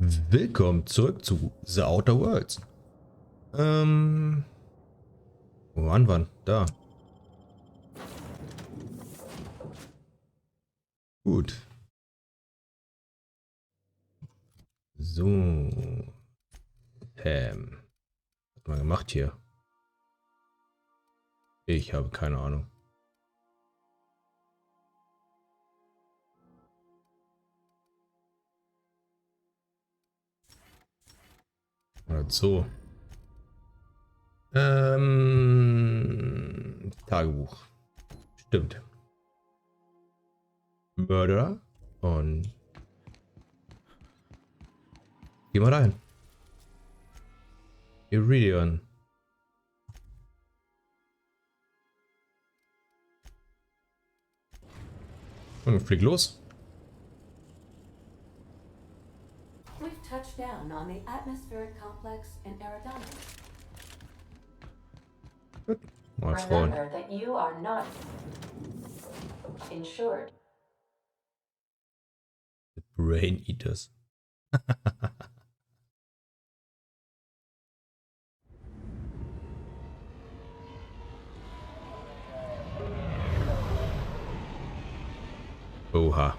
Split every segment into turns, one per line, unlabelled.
Willkommen zurück zu The Outer Worlds. Wo waren wir? Da. Gut. So. Was hat man gemacht hier? Ich habe keine Ahnung. Oder so. Tagebuch. Stimmt. Mörder. Und geh mal rein. Eridanos. Und flieg los.
We've touched down on the atmospheric complex in Eridanos.
Gut. Mal freuen.
Remember that you are not insured.
Brain Eaters. Oha.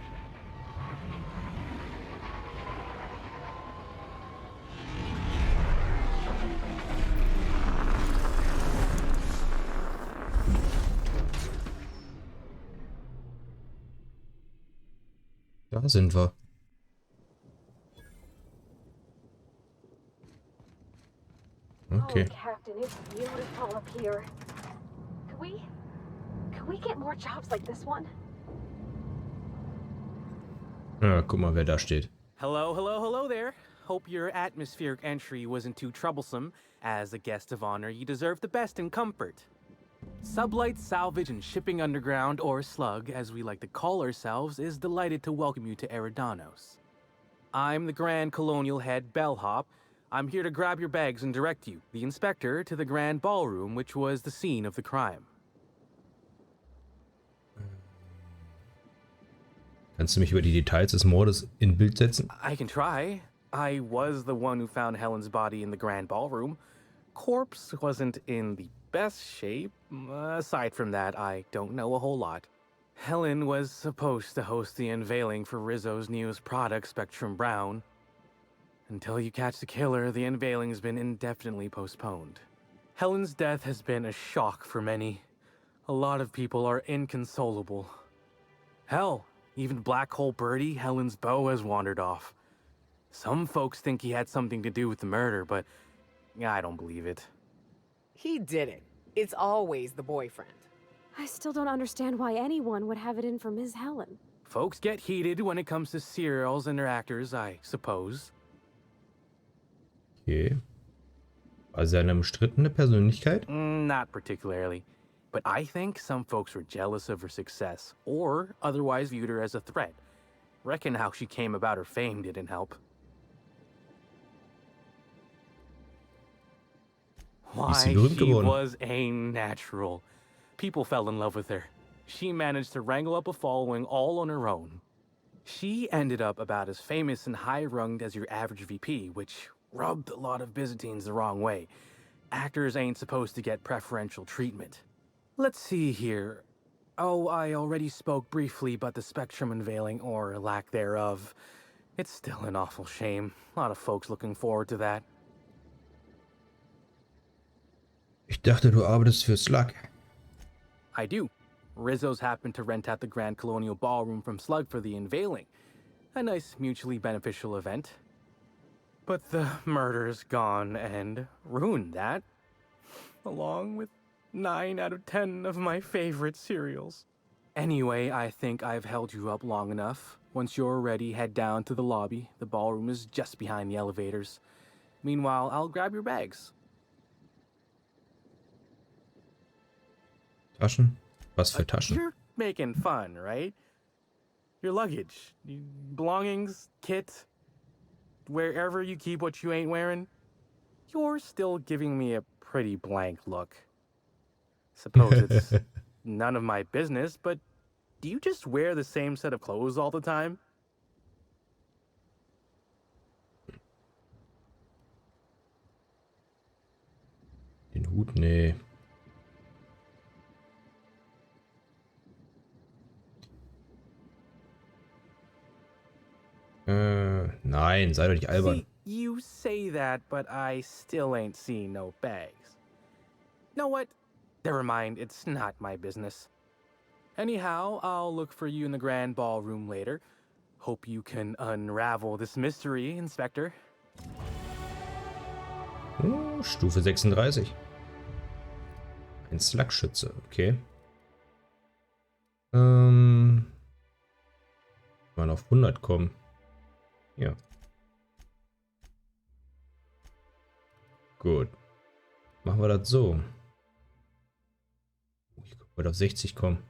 Da sind wir. Okay.
Oh, Captain, it's beautiful up here. Could we get more jobs like this one?
Ja, guck mal, wer da steht.
Hello there. Hope your atmospheric entry wasn't too troublesome. As a guest of honor, you deserve the best in comfort. Sublight Salvage and Shipping Underground, or Slug, as we like to call ourselves, is delighted to welcome you to Eridanos. I'm the Grand Colonial Head Bellhop. I'm here to grab your bags and direct you, the inspector, to the Grand Ballroom, which was the scene of the crime.
Kannst du mich über die Details des Mordes in Bild setzen?
I can try. I was the one who found Helen's body in the Grand Ballroom. Corpse wasn't in the best shape. Aside from that, I don't know a whole lot. Helen was supposed to host the unveiling for Rizzo's newest product, Spectrum Brown. Until you catch the killer, the unveiling's been indefinitely postponed. Helen's death has been a shock for many. A lot of people are inconsolable. Hell, even Black Hole Birdie, Helen's beau, has wandered off. Some folks think he had something to do with the murder, but I don't believe it.
He didn't. It's always the boyfriend.
I still don't understand why anyone would have it in for Ms. Helen.
Folks get heated when it comes to serials and their actors, I suppose.
Okay. War sie eine umstrittene Persönlichkeit?
Not particularly. But I think some folks were jealous of her success, or otherwise viewed her as a threat. Reckon how she came about her fame didn't help. Why, she was a natural. People fell in love with her. She managed to wrangle up a following all on her own. She ended up about as famous and high-runged as your average VP, which rubbed a lot of Byzantines the wrong way. Actors ain't supposed to get preferential treatment. Let's see here. Oh, I already spoke briefly about the Spectrum unveiling, or lack thereof. It's still an awful shame. A lot of folks looking forward to that.
Ich dachte, du arbeitest für Slug.
I do. Rizzo's happened to rent out the Grand Colonial Ballroom from Slug for the unveiling. A nice mutually beneficial event. But the murder's gone and ruined that. Along with 9 out of 10 of my favorite cereals. Anyway, I think I've held you up long enough. Once you're ready, head down to the lobby. The ballroom is just behind the elevators. Meanwhile, I'll grab your bags.
Taschen? Was für Taschen?
You're making fun, right? Your luggage, belongings, kit, wherever you keep what you ain't wearing. You're still giving me a pretty blank look. Suppose it's none of my business, but do you just wear the same set of clothes all the time?
gut? Nee. Nein, sei doch nicht albern.
See, you say that, but I still ain't seen no bags. Know what? Never mind, it's not my business. Anyhow, I'll look for you in the grand ballroom later. Hope you can unravel this mystery, Inspector.
Stufe 36. Ein Slugschütze, okay. Mal auf 100 kommen. Ja. Gut. Machen wir das so. Ich wollte auf 60 kommen.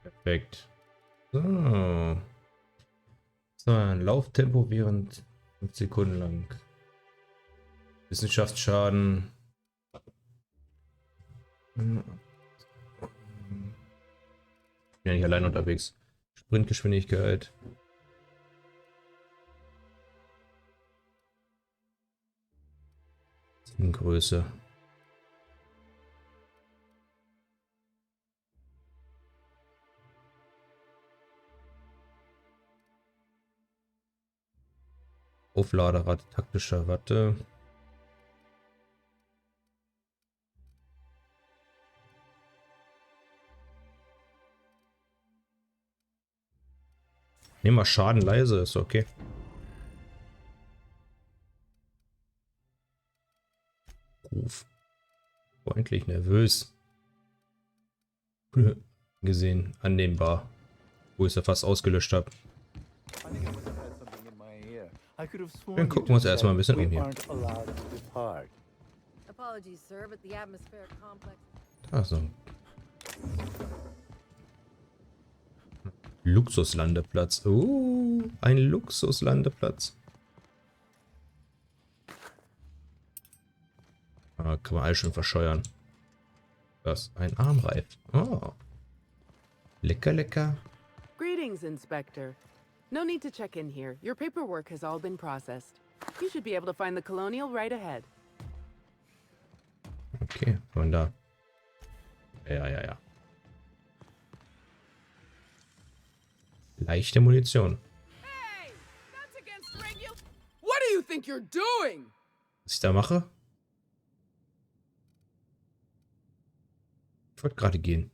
Perfekt. So. So, ein Lauftempo während 5 Sekunden lang. Wissenschaftsschaden. Ich bin ja nicht allein unterwegs. Sprintgeschwindigkeit. Größe. Aufladerate, taktischer Watte. Nehmen wir Schaden leise, ist okay. Ruf. Freundlich, nervös. Gesehen, annehmbar. Wo ich es ja fast ausgelöscht habe. Dann gucken wir uns erstmal ein bisschen um hier. Da ist noch ein Luxuslandeplatz. Ein Luxuslandeplatz. Ah, kann man alles schon verscheuern. Das ein Armreif. Oh. Lecker, lecker.
Greetings, Inspector. No need to check in here. Your paperwork has all been processed. You should be able to find the Colonial right ahead.
Okay, von da. Ja. Leichte Munition.
Hey, that's against What do you think you're doing?
Was ich da mache? Ich wollte gerade gehen.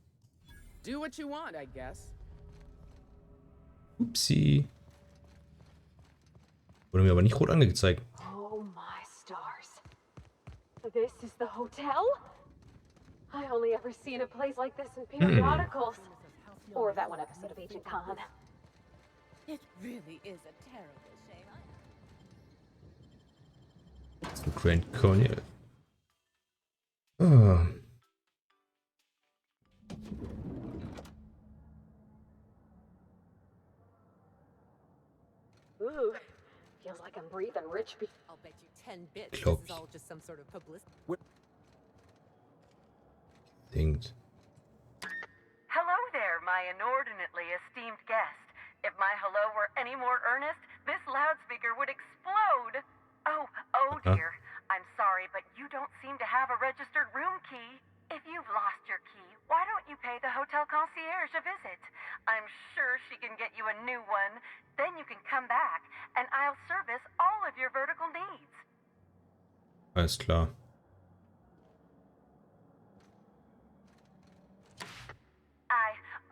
Do what you want, I guess.
Upsi. Wurde mir aber nicht rot angezeigt.
Oh my stars. This is the hotel? I only ever seen a place like this in periodicals. Or that one episode of Agent Khan.
It really is a terrible shame.
Das ist ein Grand Colonial. Ah.
Ooh, feels like I'm breathing rich.
I'll bet you 10 bits
Glaub
this is
ich.
all just some sort of publicity.
Denkt.
Hello there, my inordinately esteemed guest. If my hello were any more earnest, this loudspeaker would explode. Oh dear. I'm sorry, but you don't seem to have a registered room key. If you've lost your key, why don't you pay the hotel concierge a visit? I'm sure she can get you a new one. Then you can come back, and I'll service all of your vertical needs.
Alles klar.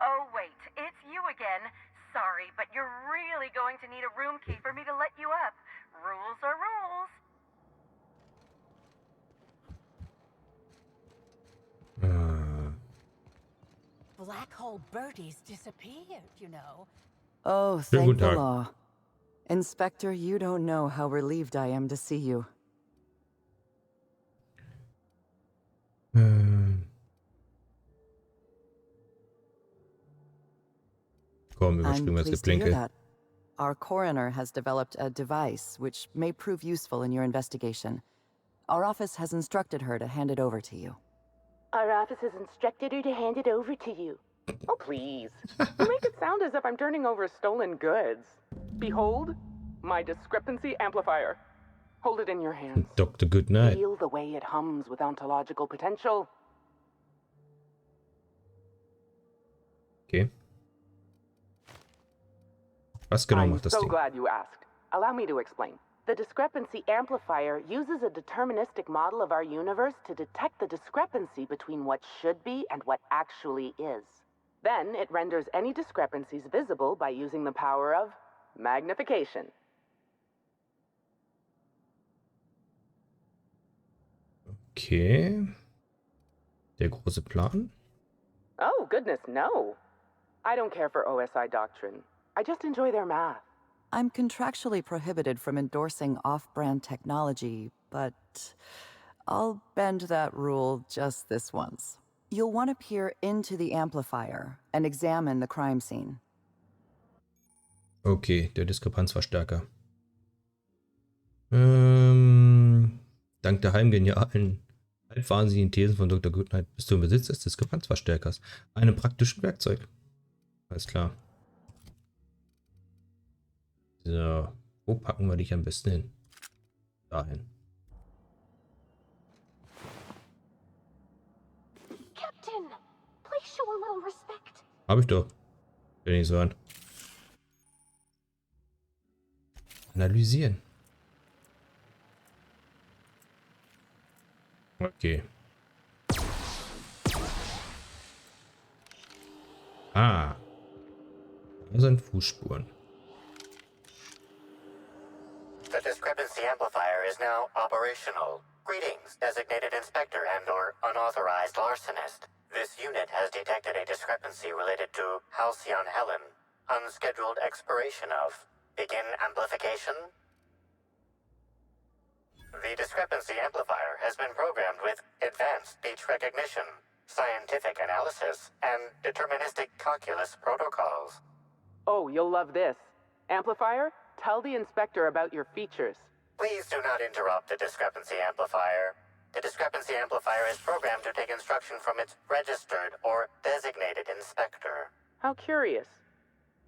Oh wait, it's you again. Sorry, but you're really going to need a room key for me to let you up. Rules are rules.
Black hole birdies disappeared, you know.
Oh,
Schönen
thank
guten
the
Tag.
law. Inspector, you don't know how relieved I am to see you.
Komm,
I'm
überspringen wir das
pleased to hear
Geplänkel.
that. Our coroner has developed a device which may prove useful in your investigation. Our office has instructed her to hand it over to you.
Our office has instructed her to hand it over to you. Oh, please. You make it sound as if I'm turning over stolen goods. Behold,
my discrepancy amplifier. Hold it in your hands.
Dr. Goodnight.
Feel the way it hums with ontological potential.
Okay. Was genau
I'm
macht das
so
Ding?
glad you asked. Allow me to explain. The discrepancy amplifier uses a deterministic model of our universe to detect the discrepancy between what should be and what actually is. Then it renders any discrepancies visible by using the power of magnification.
Okay. Der große Plan?
Oh, goodness, no. I don't care for OSI doctrine. I just enjoy their math.
I'm contractually prohibited from endorsing off-brand technology, but I'll bend that rule just this once. You'll want to peer into the amplifier and examine the crime scene.
Okay, der Diskrepanzverstärker. Dank der heimgenialen, halbwahnsinnigen Thesen von Dr. Goodnight bist du im Besitz des Diskrepanzverstärkers, einem praktischen Werkzeug. Alles klar. So, wo packen wir dich am besten hin? Dahin.
Captain, please show a little respect.
Hab ich doch. Will nicht so an. Analysieren. Okay. Ah. Da sind Fußspuren.
The discrepancy amplifier is now operational. Greetings, designated inspector and/or unauthorized larcenist. This unit has detected a discrepancy related to Halcyon Helen. Unscheduled expiration of. Begin amplification. The discrepancy amplifier has been programmed with advanced speech recognition, scientific analysis, and deterministic calculus protocols.
Oh, you'll love this. Amplifier, tell the inspector about your features.
Please do not interrupt the discrepancy amplifier. The discrepancy amplifier is programmed to take instruction from its registered or designated inspector.
How curious.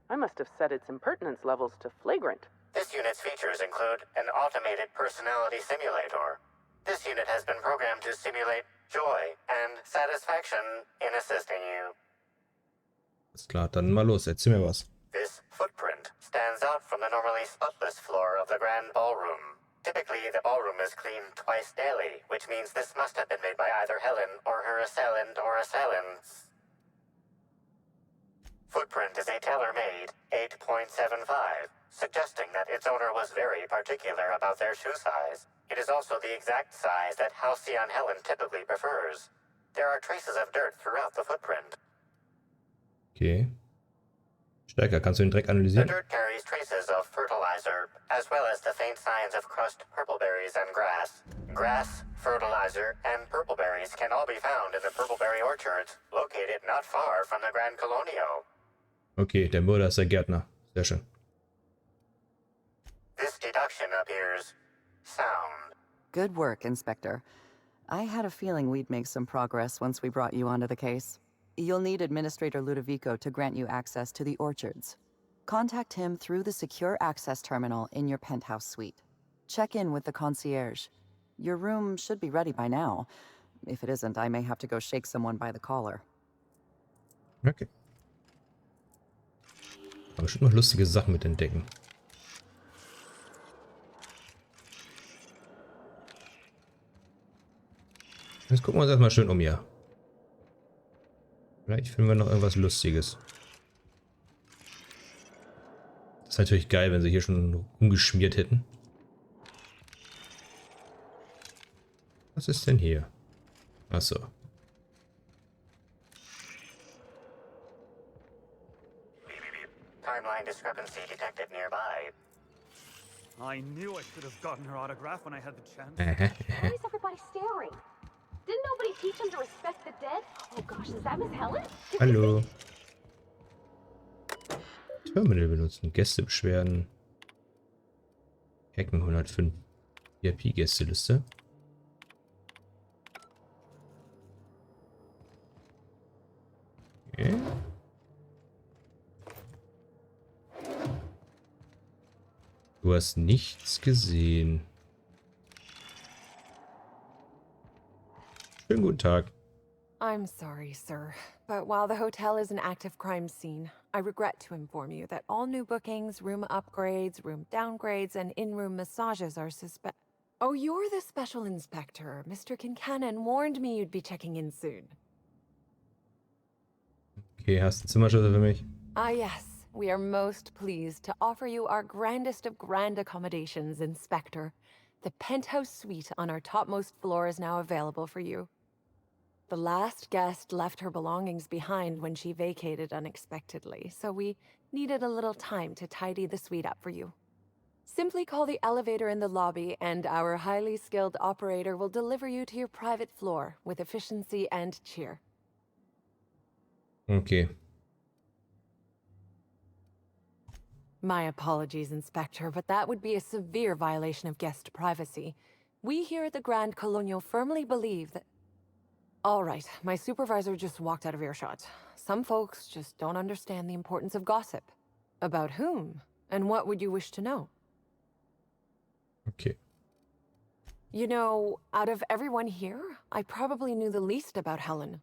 I must have set its impertinence levels to flagrant.
This unit's features include an automated personality simulator. This unit has been programmed to simulate joy and satisfaction in assisting you.
Alles klar, dann mal los, erzähl mir was.
This footprint stands out from the normally spotless floor of the grand ballroom. Typically, the ballroom is cleaned twice daily, which means this must have been made by either Helen or her assailant or assailants. Footprint is a tailor-made 8.75, suggesting that its owner was very particular about their shoe size. It is also the exact size that Halcyon Helen typically prefers. There are traces of dirt throughout the footprint.
Okay. Stärker, kannst du den Dreck
The
analysieren?
dirt carries traces of fertilizer, as well as the faint signs of crushed purpleberries and grass. Grass, fertilizer, and purpleberries can all be found in the purpleberry orchards, located not far from the Grand Colonio.
Okay, der Mörder ist der Gärtner. Sehr schön.
This deduction appears sound.
Good work, Inspector. I had a feeling we'd make some progress once we brought you onto the case. You'll need Administrator Ludovico to grant you access to the orchards. Contact him through the secure access terminal in your penthouse suite. Check in with the concierge. Your room should be ready by now. If it isn't, I may have to go shake someone by the collar.
Okay. Aber bestimmt noch lustige Sachen mit entdecken. Jetzt gucken wir uns erstmal schön um hier. Vielleicht finden wir noch irgendwas Lustiges. Das ist natürlich geil, wenn sie hier schon umgeschmiert hätten. Was ist denn hier? Achso.
Timeline discrepancy detected nearby.
I knew I should have gotten her autograph when I had the chance.
Why is everybody staring? Didn't nobody teach them to respect the dead? Oh gosh, is that Miss Helen?
Hallo. Terminal benutzen. Gästebeschwerden. Hacken 105. VIP-Gästeliste. Okay. Du hast nichts gesehen. Schönen guten Tag.
I'm sorry, sir, but while the hotel is an active crime scene, I regret to inform you that all new bookings, room upgrades, room downgrades, and in-room massages are suspect. Oh, you're the special inspector. Mr. Kincannon warned me you'd be checking in soon.
Okay, hast du einen Zimmerschlüssel für mich?
Ah, yes. We are most pleased to offer you our grandest of grand accommodations, Inspector. The penthouse suite on our topmost floor is now available for you. The last guest left her belongings behind when she vacated unexpectedly, so we needed a little time to tidy the suite up for you. Simply call the elevator in the lobby, and our highly skilled operator will deliver you to your private floor with efficiency and cheer.
Okay.
My apologies, Inspector, but that would be a severe violation of guest privacy. We here at the Grand Colonial firmly believe that... All right, my supervisor just walked out of earshot. Some folks just don't understand the importance of gossip. About whom? And what would you wish to know?
Okay.
You know, out of everyone here, I probably knew the least about Helen.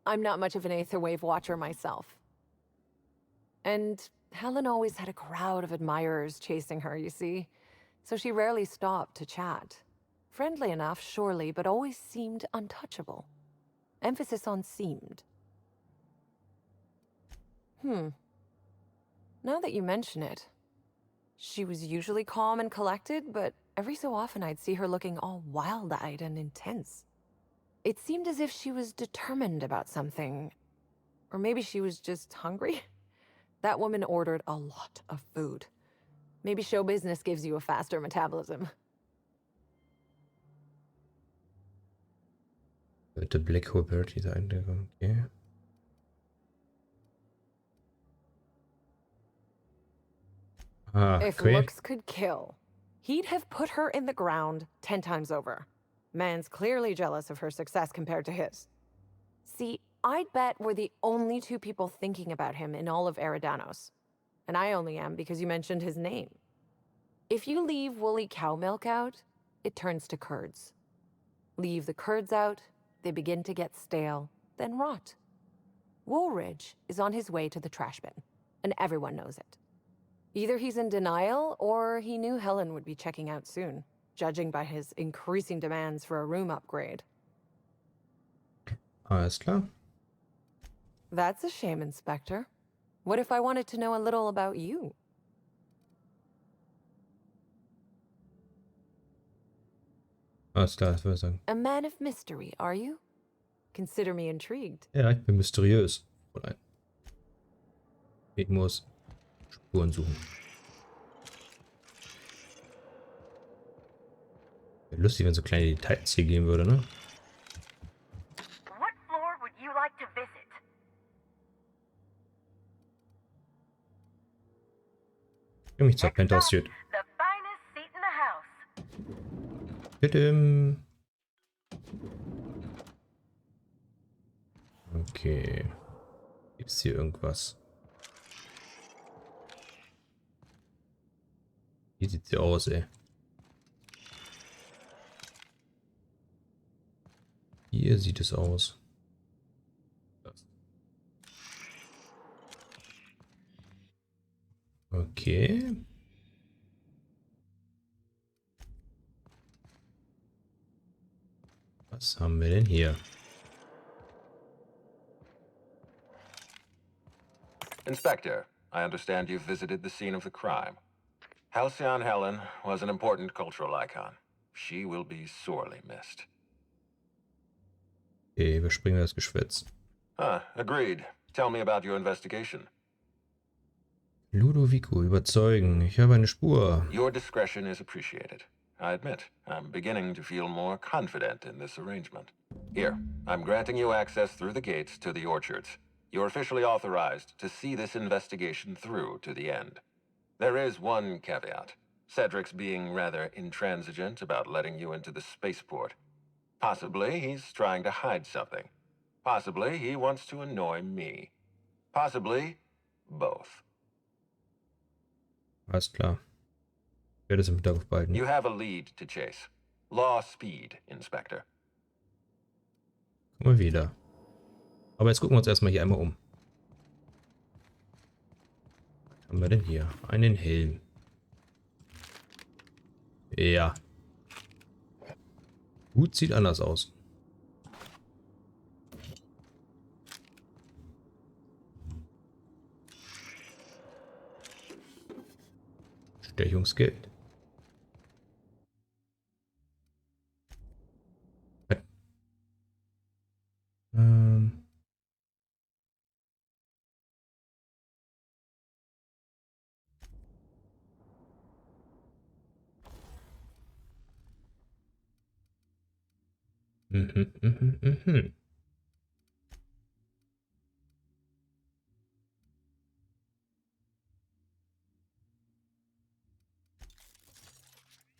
I'm not much of an Aetherwave watcher myself. And Helen always had a crowd of admirers chasing her, you see. So she rarely stopped to chat. Friendly enough, surely, but always seemed untouchable. Emphasis on seemed. Now that you mention it, she was usually calm and collected, but every so often I'd see her looking all wild-eyed and intense. It seemed as if she was determined about something. Or maybe she was just hungry? That woman ordered a lot of food. Maybe show business gives you a faster metabolism.
The Black Hole Bertie sein, okay. Ah,
If
okay.
looks could kill, he'd have put her in the ground 10 times over. Man's clearly jealous of her success compared to his. See, I'd bet we're the only two people thinking about him in all of Eridanos. And I only am because you mentioned his name. If you leave woolly cow milk out, it turns to curds. Leave the curds out, they begin to get stale, then rot. Woolridge is on his way to the trash bin, and everyone knows it. Either he's in denial, or he knew Helen would be checking out soon, judging by his increasing demands for a room upgrade.
Alles klar.
That's a shame, Inspector. What if I wanted to know a little about you?
Alles klar, das würde ich sagen.
A man of mystery, are you? Consider me intrigued.
Ja, ich bin mysteriös. Fräulein. Ich muss Spuren suchen. Wäre lustig, wenn so kleine Details hier geben würde, ne?
What floor would you like to visit?
Ich bring mich zur Penthouse Suite.
The finest seat in the house.
Bitte. Okay. Gibt's hier irgendwas? Wie sieht sie aus, ey? Hier sieht es aus. Okay. Was haben wir denn hier?
Inspector, I understand you've visited the scene of the crime. Halcyon Helen was an important cultural icon. She will be sorely missed.
Okay, überspringen wir das Geschwätz.
Agreed. Tell me about your investigation.
Ludovico, überzeugen. Ich habe eine Spur.
Your discretion is appreciated. I admit, I'm beginning to feel more confident in this arrangement. Here, I'm granting you access through the gates to the orchards. You're officially authorized to see this investigation through to the end. There is one caveat. Cedric's being rather intransigent about letting you into the spaceport. Possibly he's trying to hide something. Possibly he wants to annoy me. Possibly both.
Alles klar. Ich werde das im Hinterkopf behalten.
You have a lead to chase. Law speed, Inspector.
Mal wieder. Aber jetzt gucken wir uns erstmal hier einmal um. Was haben wir denn hier? Einen Helm. Ja. Hut sieht anders aus. Stechungsgeld. Ähm. Mhm, mhm, mhm.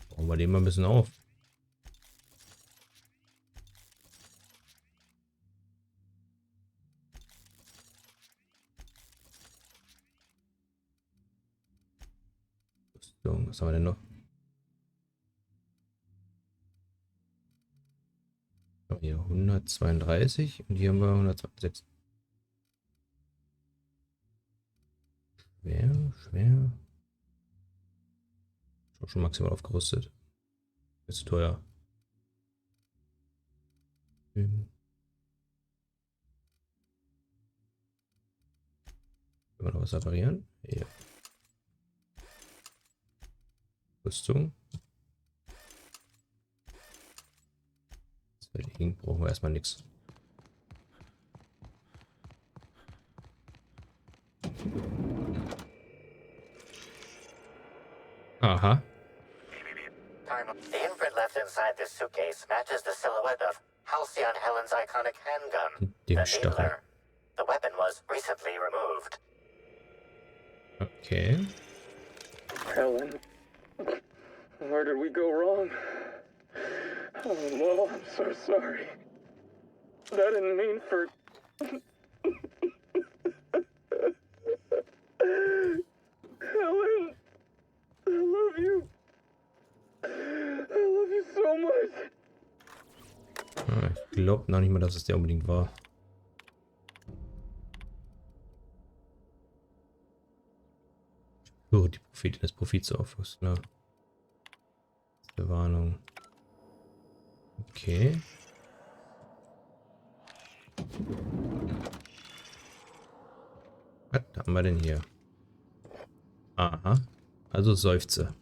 Bauen wir den mal ein bisschen auf. So, was haben wir denn noch? Hier 132 und hier haben wir 126. Schwer, schwer. Schon maximal aufgerüstet. Ist zu teuer. Können wir noch was reparieren? Hier. Rüstung. Deswegen brauchen wir erstmal nichts. Aha.
The imprint left inside this suitcase matches the silhouette of Halcyon Helen's iconic handgun, the Needler. The weapon was recently removed.
Okay.
Helen, where did we go wrong? Oh no, I'm so sorry. I didn't mean for... Helen, I love you. I love you so much.
Ich glaube noch nicht mal, dass es der unbedingt war. So, die Prophetin des Profits aufrüsten, ne? Der Warnung. Okay. Was haben wir denn hier? Aha. Also Seufze.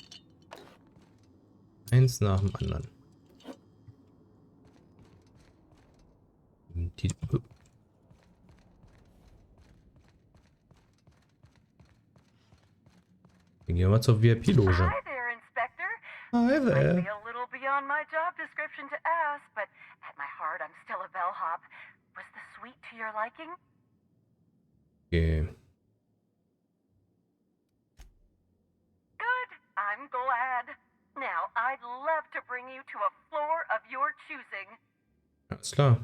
Eins nach dem anderen. Die Dann gehen wir mal zur VIP-Loge.
Hi there, Inspector.
Hi there.
Might be a little beyond my job description to ask, but at my heart, I'm still a bellhop. Was the suite to your liking?
Okay.
Good. I'm glad. Now, I'd love to bring you to a floor of your choosing.
Alles klar.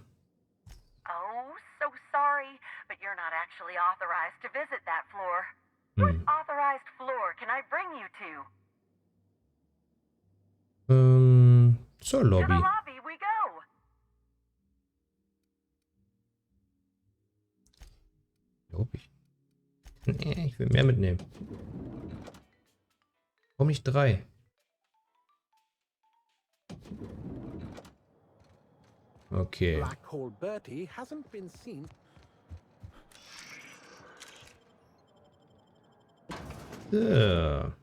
Oh, so sorry, but you're not actually authorized to visit that floor. What authorized floor can I bring you to?
Zur
To
Lobby.
the lobby we go.
Lobby. Nee, ich will mehr mitnehmen. Warum nicht 3? Okay.
Black Hole Bertie hasn't been seen.
So.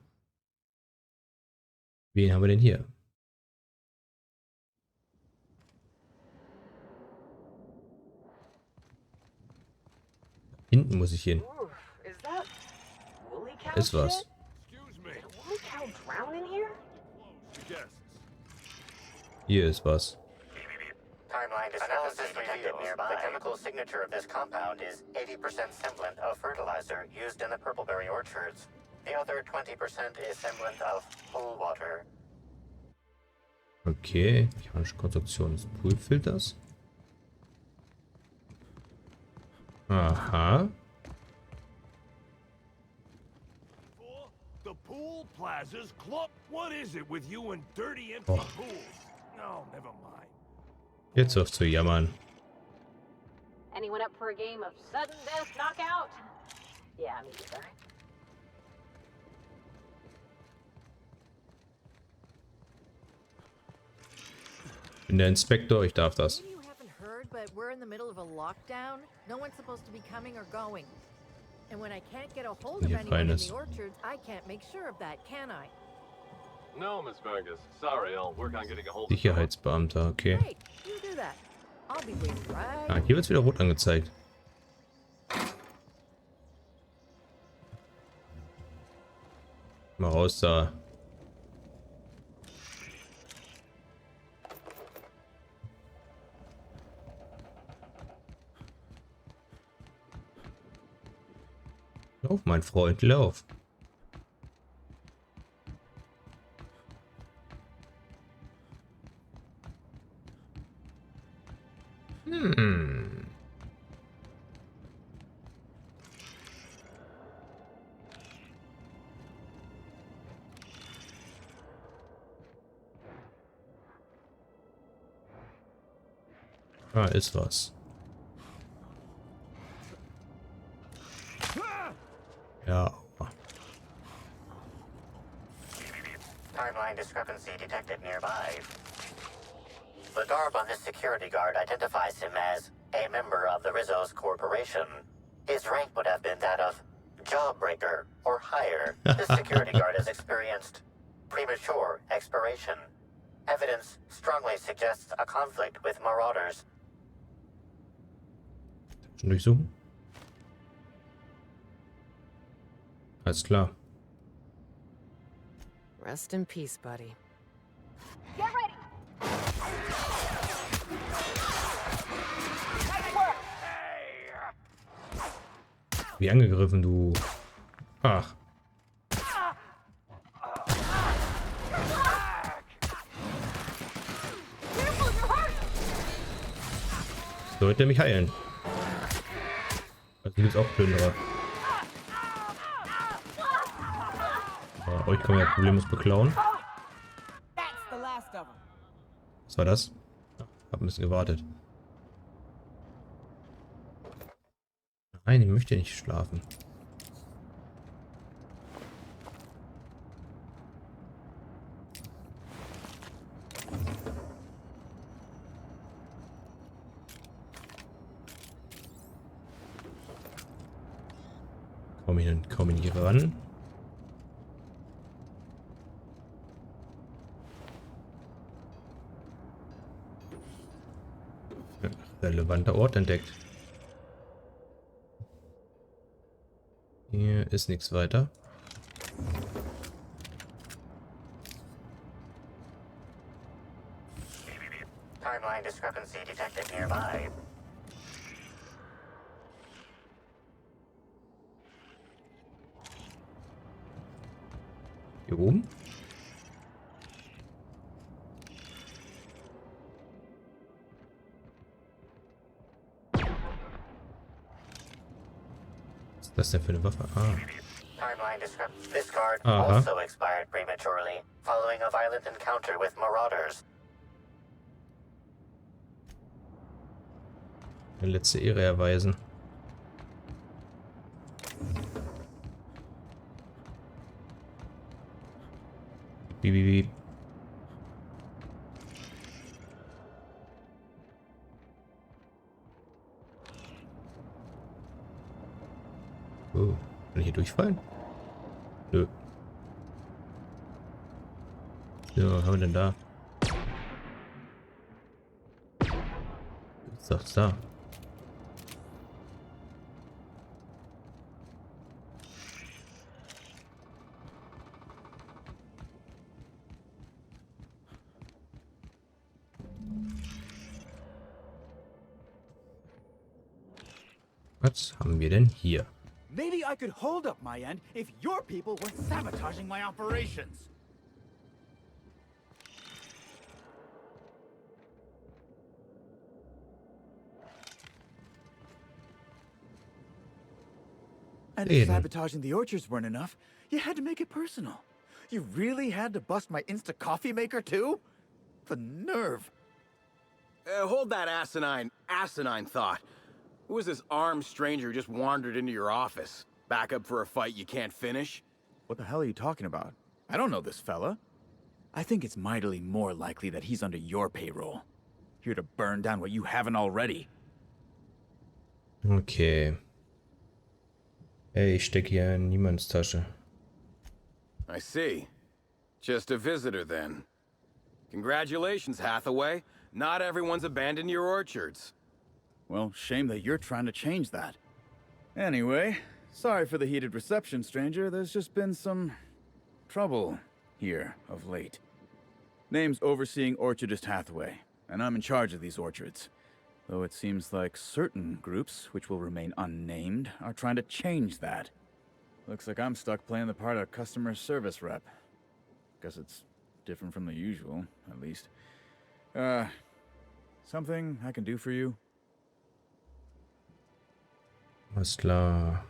Wen haben wir denn hier? Hinten muss ich hin. Ist was. Hier ist was.
Timeline analysis reveals the chemical signature of this compound is 80% semblant of fertilizer used in the purpleberry orchards. The other 20% is semblant of pool water.
Okay, mechanische Konstruktion des Poolfilters. Aha.
The
the pool plazas club. What is it with you and dirty empty
Oh.
pools? No, never mind.
Jetzt auf zu jammern.
Anyone up for a game of sudden death knockout? Yeah, me either.
Ich bin der Inspektor, ich darf das.
Maybe you haven't heard, but we're in the middle of a lockdown. No one's supposed to be coming or going. And when I can't get a hold of
Hier
anyone in
Feines.
the orchards, I can't make sure of that, can I?
No, Miss Vargas. Sorry, I'll work on getting a hold of
Sicherheitsbeamter, okay.
Great, you do that. I'll be waiting right.
Ah, hier wird es wieder rot angezeigt. Mal raus da. Lauf, mein Freund, lauf. Ah, ist was. Ja.
Timeline discrepancy detected nearby. The garb on this security guard identifies him as a member of the Rizzo's corporation. His rank would have been that of jawbreaker or higher. This security guard has experienced premature expiration. Evidence strongly suggests a conflict with marauders.
Schon durchsuchen? Alles klar.
Rest in peace, buddy.
Get ready!
Wie angegriffen, du. Ach. Sollte mich heilen. Also gibt es auch Plünderer. Aber euch kann man ja problemlos beklauen. Was war das? Hab ein bisschen gewartet. Nein, ich möchte nicht schlafen. Komm ich hier ran? Relevanter Ort entdeckt. Hier ist nichts weiter.
Timeline discrepancy detected nearby.
Hier oben? Was ist das denn für eine Waffe? Ah.
Timeline discrepancy. This guard
Aha.
also expired prematurely following a violent encounter with marauders.
Eine letzte Ehre erweisen. Wie. Oh, kann ich hier durchfallen? Nö. So, was haben wir denn da? Was sagt's da? Was haben wir denn hier?
Maybe I could hold up my end if your people weren't sabotaging my operations. And if sabotaging the orchards weren't enough, you had to make it personal. You really had to bust my Insta coffee maker too? The nerve.
Hold that asinine thought. Who was this armed stranger who just wandered into your office? Back up for a fight you can't finish?
What the hell are you talking about? I don't know this fella. I think it's mightily more likely that he's under your payroll. Here to burn down what you haven't already.
Okay. Ey, ich stecke hier in niemands Tasche.
I see. Just a visitor then. Congratulations, Hathaway. Not everyone's abandoned your orchards.
Well, shame that you're trying to change that. Anyway, sorry for the heated reception, stranger. There's just been some trouble here of late. Name's Overseeing Orchardist Hathaway, and I'm in charge of these orchards. Though it seems like certain groups, which will remain unnamed, are trying to change that. Looks like I'm stuck playing the part of customer service rep. Guess it's different from the usual, at least. Something I can do for you?
Alles klar.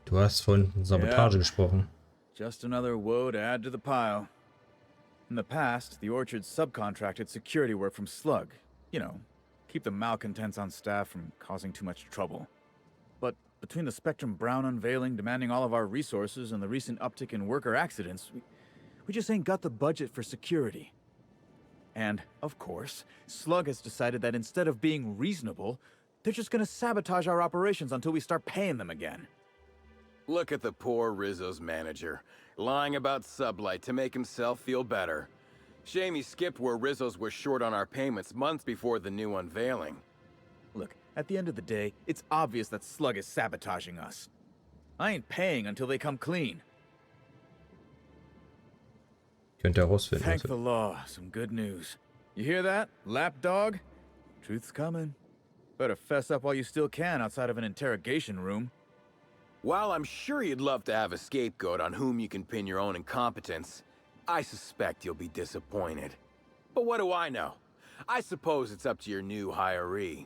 Du hast von Sabotage gesprochen.
Just another woe to add to the pile. In the past, the orchard subcontracted security work from Slug. You know, keep the malcontents on staff from causing too much trouble. But between the Spectrum Brown unveiling demanding all of our resources and the recent uptick in worker accidents, we just ain't got the budget for security. And, of course, Slug has decided that instead of being reasonable, they're just gonna sabotage our operations until we start paying them again.
Look at the poor Rizzo's manager, lying about Sublight to make himself feel better. Shame he skipped where Rizzo's was short on our payments months before the new unveiling.
Look, at the end of the day, it's obvious that Slug is sabotaging us. I ain't paying until they come clean.
Könnte herausfinden.
Thank the law, some good news. You hear that, lapdog? Truth's coming. Better fess up while you still can outside of an interrogation room.
While I'm sure you'd love to have a scapegoat on whom you can pin your own incompetence, I suspect you'll be disappointed. But what do I know? I suppose it's up to your new hiree.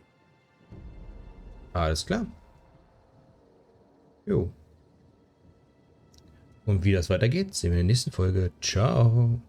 Alles klar. Jo. Und wie das weitergeht, sehen wir in der nächsten Folge. Ciao.